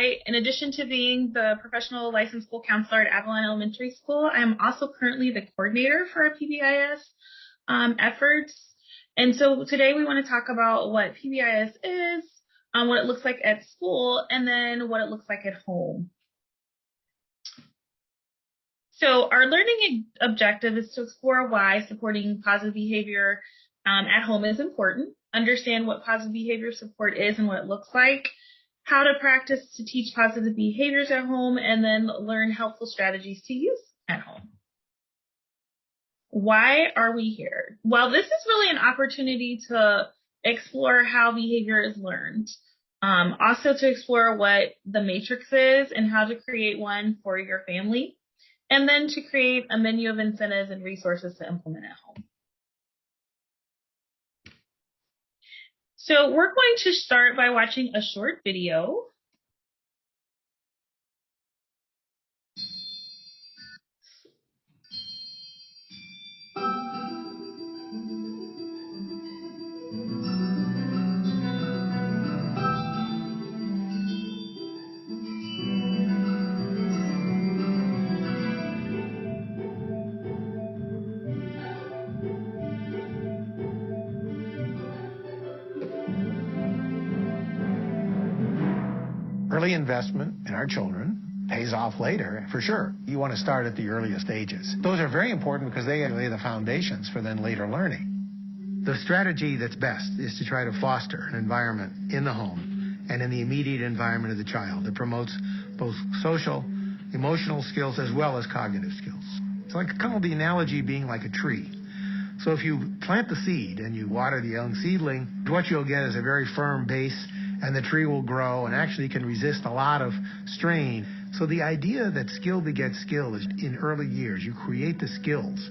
in addition to being the professional licensed school counselor at Avalon Elementary School, I am also currently the coordinator for our PBIS efforts. And so today we want to talk about what PBIS is, what it looks like at school, and then what it looks like at home. So our learning objective is to explore why supporting positive behavior at home is important, understand what positive behavior support is and what it looks like, how to practice to teach positive behaviors at home, and then learn helpful strategies to use at home. Why are we here? Well, this is really an opportunity to explore how behavior is learned. Also to explore what the matrix is and how to create one for your family. And then to create a menu of incentives and resources to implement at home. So we're going to start by watching a short video. Early investment in our children pays off later, for sure. You want to start at the earliest ages. Those are very important because they lay the foundations for then later learning. The strategy that's best is to try to foster an environment in the home and in the immediate environment of the child that promotes both social, emotional skills as well as cognitive skills. It's like kind of the analogy being like a tree. So if you plant the seed and you water the young seedling, what you'll get is a very firm base, and the tree will grow and actually can resist a lot of strain. So the idea that skill begets skill is in early years. You create the skills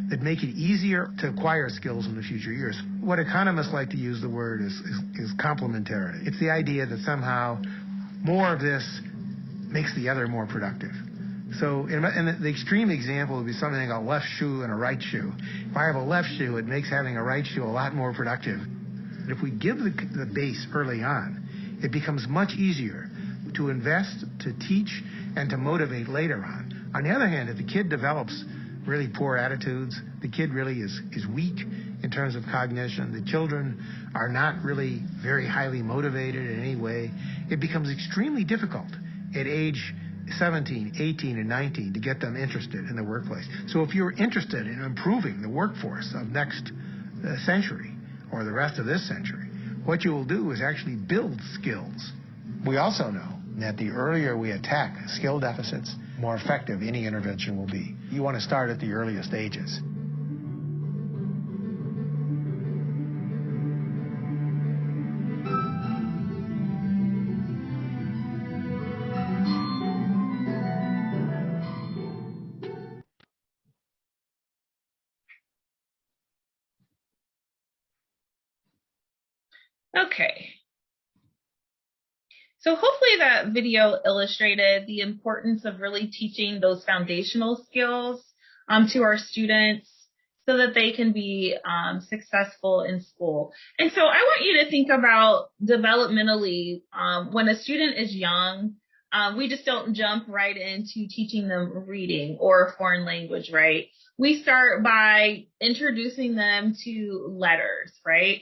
that make it easier to acquire skills in the future years. What economists like to use the word is complementarity. It's the idea that somehow more of this makes the other more productive. So in the extreme example would be something like a left shoe and a right shoe. If I have a left shoe, it makes having a right shoe a lot more productive. If we give the base early on, it becomes much easier to invest, to teach, and to motivate later on. On the other hand, if the kid develops really poor attitudes, the kid really is weak in terms of cognition, the children are not really very highly motivated in any way, it becomes extremely difficult at age 17, 18, and 19 to get them interested in the workplace. So if you're interested in improving the workforce of next century, or the rest of this century, what you will do is actually build skills. We also know that the earlier we attack skill deficits, more effective any intervention will be. You want to start at the earliest ages. Okay. So hopefully that video illustrated the importance of really teaching those foundational skills to our students so that they can be successful in school. And so I want you to think about developmentally when a student is young, we just don't jump right into teaching them reading or a foreign language, right? We start by introducing them to letters, right?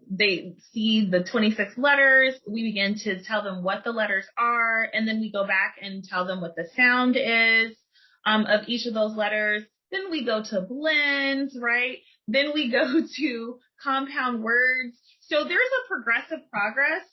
They see the 26 letters. We begin to tell them what the letters are, and then we go back and tell them what the sound is of each of those letters. Then we go to blends, right? Then we go to compound words. So there's a progressive progress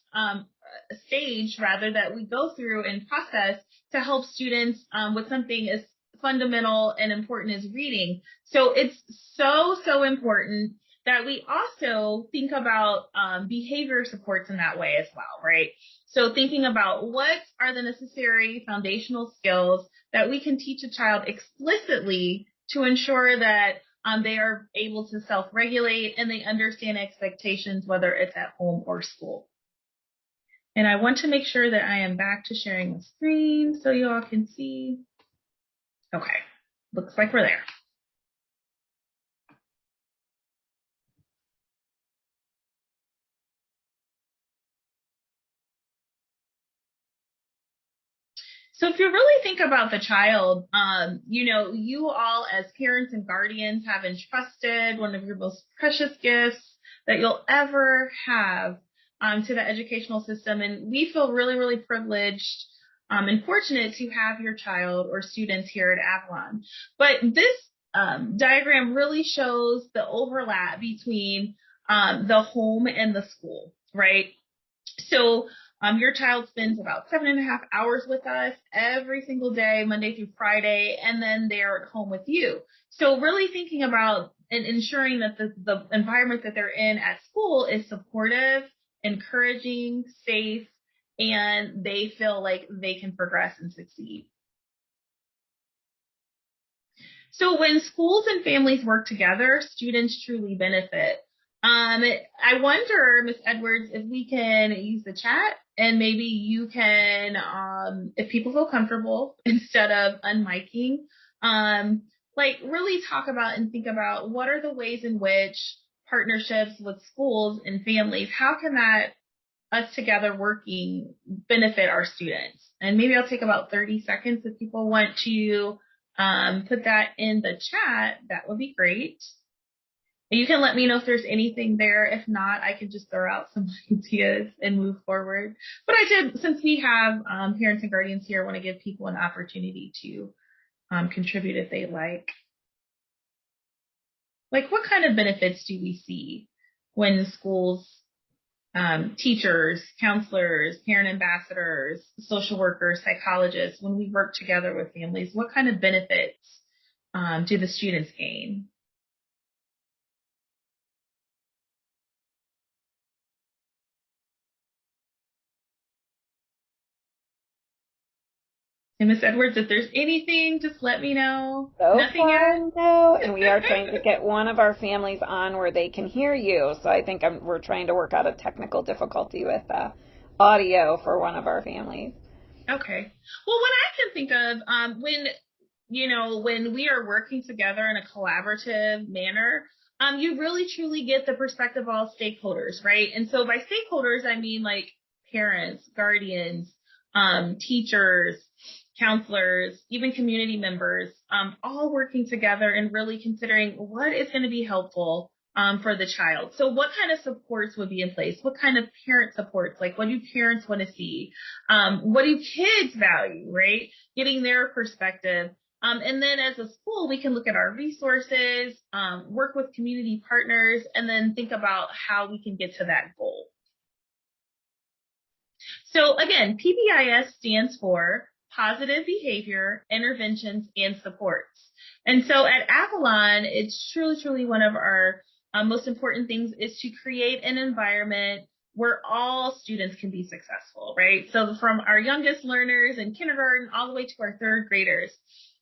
stage, rather, that we go through and process to help students with something as fundamental and important as reading. So it's so important that we also think about behavior supports in that way as well, right? So thinking about what are the necessary foundational skills that we can teach a child explicitly to ensure that they are able to self-regulate and they understand expectations, whether it's at home or school. And I want to make sure that I am back to sharing the screen so you all can see. Okay, looks like we're there. So if you really think about the child, you all as parents and guardians have entrusted one of your most precious gifts that you'll ever have to the educational system. And we feel really, really privileged and fortunate to have your child or students here at Avalon. But this diagram really shows the overlap between the home and the school, right? So your child spends about 7.5 hours with us every single day, Monday through Friday, and then they're at home with you. So really thinking about and ensuring that the environment that they're in at school is supportive, encouraging, safe, and they feel like they can progress and succeed. So when schools and families work together, students truly benefit. I wonder, Ms. Edwards, if we can use the chat and maybe you can, if people feel comfortable, instead of unmiking, really talk about and think about what are the ways in which partnerships with schools and families, how can that us together working benefit our students? And maybe I'll take about 30 seconds if people want to put that in the chat. That would be great. You can let me know if there's anything there. If not, I can just throw out some ideas and move forward. But I did, since we have parents and guardians here, I want to give people an opportunity to contribute if they like. Like, what kind of benefits do we see when schools, teachers, counselors, parent ambassadors, social workers, psychologists, when we work together with families, what kind of benefits do the students gain? And Miss Edwards, if there's anything, just let me know. So Nothing far, yet? no. And we are trying to get one of our families on where they can hear you. So I think we're trying to work out a technical difficulty with audio for one of our families. Okay. Well, what I can think of when we are working together in a collaborative manner, you really truly get the perspective of all stakeholders, right? And so by stakeholders, I mean like parents, guardians, teachers, counselors, even community members, all working together and really considering what is going to be helpful for the child. So what kind of supports would be in place? What kind of parent supports? Like, what do parents want to see? What do kids value, right? Getting their perspective. And then as a school, we can look at our resources, work with community partners, and then think about how we can get to that goal. So again, PBIS stands for Positive Behavior, Interventions, and Supports. And so at Avalon, it's truly, truly one of our most important things is to create an environment where all students can be successful, right? So from our youngest learners in kindergarten all the way to our third graders.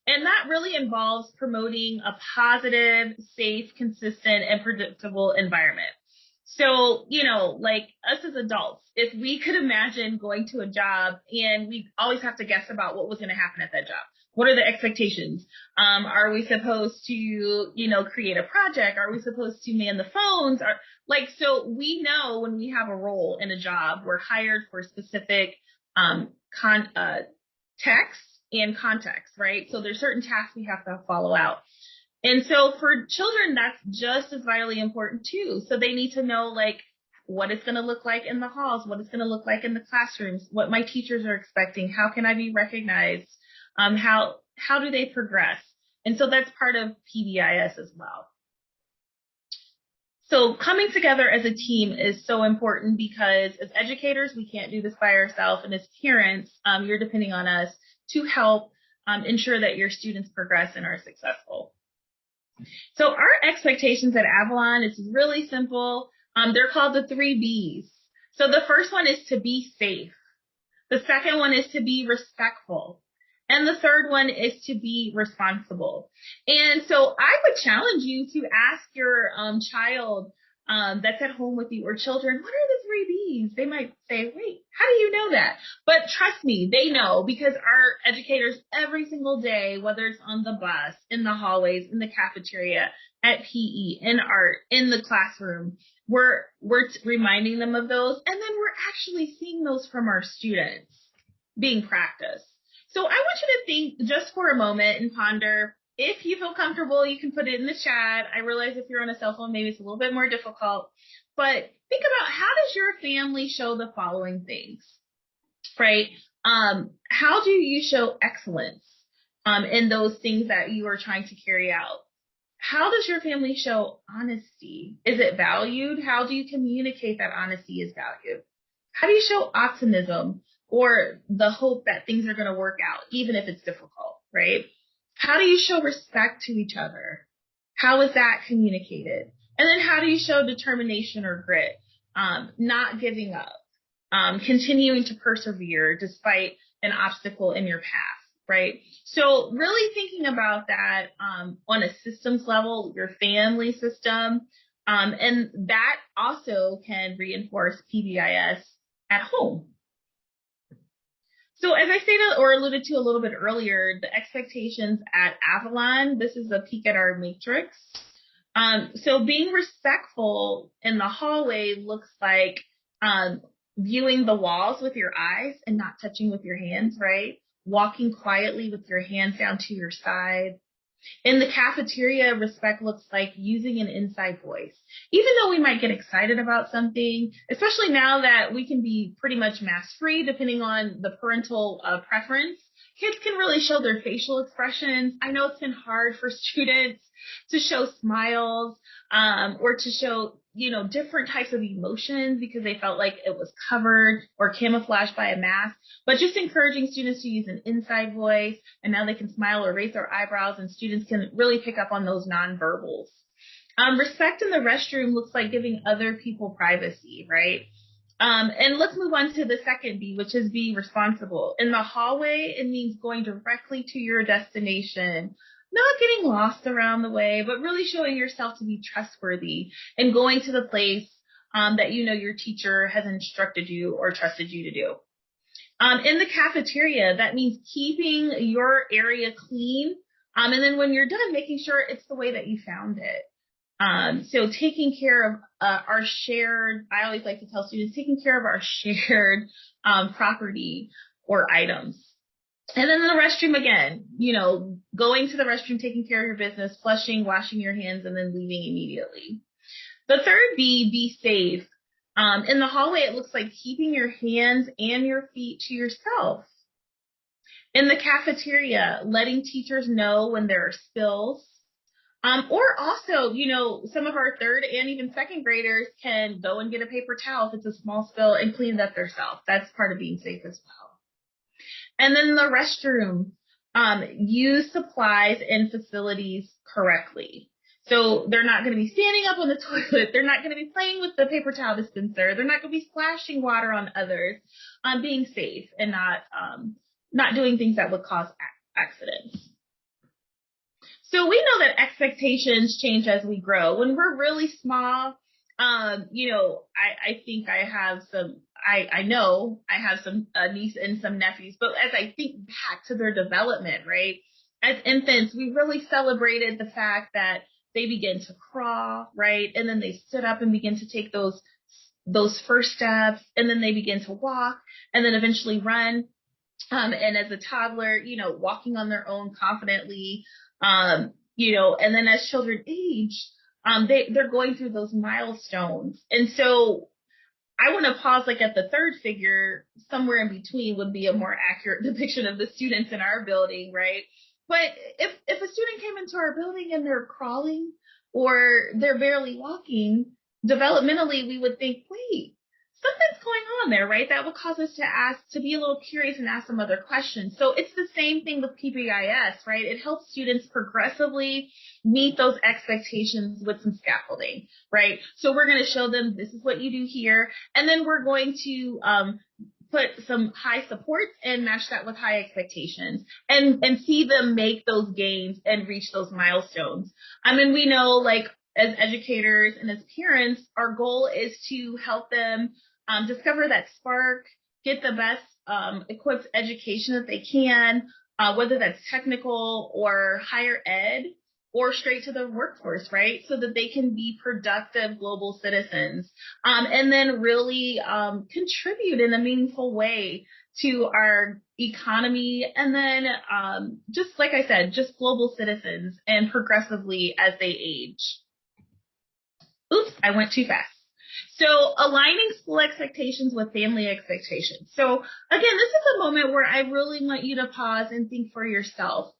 And that really involves promoting a positive, safe, consistent, and predictable environment. So, like us as adults, if we could imagine going to a job and we always have to guess about what was going to happen at that job. What are the expectations? Are we supposed to, create a project? Are we supposed to man the phones? So we know when we have a role in a job, we're hired for specific text and context, right? So there's certain tasks we have to follow out. And so for children, that's just as vitally important too. So they need to know what it's going to look like in the halls, what it's going to look like in the classrooms, what my teachers are expecting, how can I be recognized, how do they progress? And so that's part of PBIS as well. So coming together as a team is so important because as educators, we can't do this by ourselves. And as parents, you're depending on us to help ensure that your students progress and are successful. So our expectations at Avalon is really simple. They're called the 3 B's. So the first one is to be safe. The second one is to be respectful. And the third one is to be responsible. And so I would challenge you to ask your child that's at home with you or children, what are the 3 B's? They might say, wait, how do you know that? But trust me, they know because our educators every single day, whether it's on the bus, in the hallways, in the cafeteria, at PE, in art, in the classroom, we're reminding them of those. And then we're actually seeing those from our students being practiced. So I want you to think just for a moment and ponder. If you feel comfortable, you can put it in the chat. I realize if you're on a cell phone, maybe it's a little bit more difficult. But think about, how does your family show the following things, right? How do you show excellence in those things that you are trying to carry out? How does your family show honesty? Is it valued? How do you communicate that honesty is valued? How do you show optimism or the hope that things are going to work out, even if it's difficult, right? How do you show respect to each other? How is that communicated? And then how do you show determination or grit? Not giving up, continuing to persevere despite an obstacle in your path, right? So really thinking about that on a systems level, your family system, and that also can reinforce PBIS at home. So as I stated or alluded to a little bit earlier, the expectations at Avalon, this is a peek at our matrix. So being respectful in the hallway looks like viewing the walls with your eyes and not touching with your hands, right? Walking quietly with your hands down to your side. In the cafeteria, respect looks like using an inside voice. Even though we might get excited about something, especially now that we can be pretty much mask-free depending on the parental preference, kids can really show their facial expressions. I know it's been hard for students to show smiles or to show, different types of emotions because they felt like it was covered or camouflaged by a mask. But just encouraging students to use an inside voice, and now they can smile or raise their eyebrows, and students can really pick up on those nonverbals. Respect in the restroom looks like giving other people privacy, right? And let's move on to the second B, which is be responsible. In the hallway, it means going directly to your destination, not getting lost around the way, but really showing yourself to be trustworthy and going to the place that your teacher has instructed you or trusted you to do. In the cafeteria, that means keeping your area clean. And then when you're done, making sure it's the way that you found it. So taking care of our shared, I always like to tell students, taking care of our shared property or items. And then in the restroom again, going to the restroom, taking care of your business, flushing, washing your hands, and then leaving immediately. The third B, be safe. In the hallway, it looks like keeping your hands and your feet to yourself. In the cafeteria, letting teachers know when there are spills. Or also, some of our third and even second graders can go and get a paper towel if it's a small spill and clean it up themselves. That's part of being safe as well. And then the restroom, use supplies and facilities correctly. So they're not going to be standing up on the toilet. They're not going to be playing with the paper towel dispenser. They're not going to be splashing water on others. Being safe and not doing things that would cause accidents. So we know that expectations change as we grow. When we're really small, I think I have some, I know I have some niece and some nephews, but as I think back to their development, right? As infants, we really celebrated the fact that they begin to crawl, right? And then they stood up and begin to take those first steps, and then they begin to walk and then eventually run. And as a toddler, walking on their own confidently, and then as children age, they're going through those milestones. And so I want to pause at the third figure, somewhere in between would be a more accurate depiction of the students in our building, right? But if a student came into our building and they're crawling or they're barely walking, developmentally, we would think, wait, something's going on there, right? That would cause us to be a little curious and ask some other questions. So it's the same thing with PBIS, right? It helps students progressively meet those expectations with some scaffolding, right? So we're going to show them this is what you do here, and then we're going to put some high supports and match that with high expectations and see them make those gains and reach those milestones. I mean, we know as educators and as parents, our goal is to help them discover that spark, get the best equipped education that they can, whether that's technical or higher ed or straight to the workforce, right? So that they can be productive global citizens and then really contribute in a meaningful way to our economy, and then just like I said, just global citizens and progressively as they age. Oops, I went too fast. So aligning school expectations with family expectations. So again, this is a moment where I really want you to pause and think for yourself.